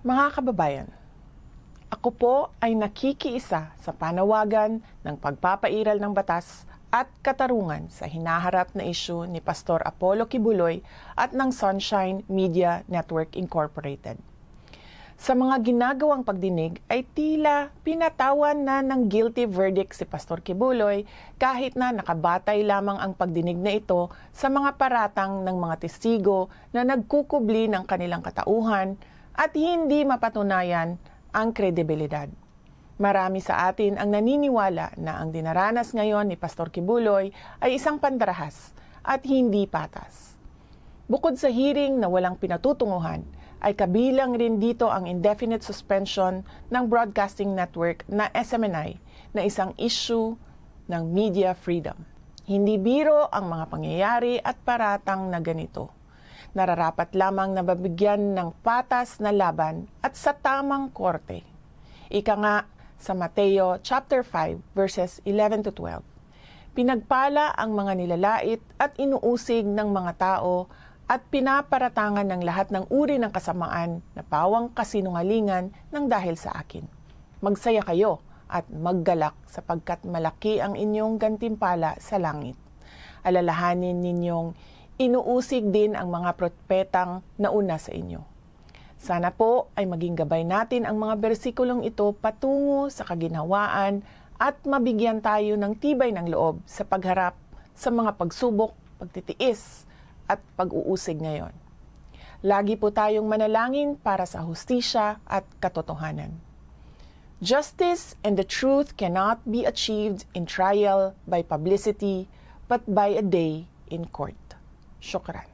Mga kababayan, ako po ay nakikiisa sa panawagan ng pagpapairal ng batas at katarungan sa hinaharap na isyu ni Pastor Apollo Kibuloy at ng Sunshine Media Network Incorporated. Sa mga ginagawang pagdinig ay tila pinatawan na ng guilty verdict si Pastor Kibuloy kahit na nakabatay lamang ang pagdinig na ito sa mga paratang ng mga testigo na nagkukubli ng kanilang katauhan at hindi mapatunayan ang kredibilidad. Marami sa atin ang naniniwala na ang dinaranas ngayon ni Pastor Kibuloy ay isang pandarahas at hindi patas. Bukod sa hearing na walang pinatutunguhan, ay kabilang rin dito ang indefinite suspension ng broadcasting network na SMNI na isang issue ng media freedom. Hindi biro ang mga pangyayari at paratang na ganito. Nararapat lamang na mabigyan ng patas na laban at sa tamang korte. Ika nga sa Mateo chapter 5 verses 11 to 12. Pinagpala ang mga nilalait at inuusig ng mga tao at pinaparatangan ng lahat ng uri ng kasamaan na pawang kasinungalingan ng dahil sa akin. Magsaya kayo at maggalak sapagkat malaki ang inyong gantimpala sa langit. Alalahanin ninyong inuusig din ang mga propetang nauna sa inyo. Sana po ay maging gabay natin ang mga bersikulong ito patungo sa kaginhawaan at mabigyan tayo ng tibay ng loob sa pagharap sa mga pagsubok, pagtitiis, at pag-uusig ngayon. Lagi po tayong manalangin para sa hustisya at katotohanan. Justice and the truth cannot be achieved in trial by publicity, but by a day in court. Shukran.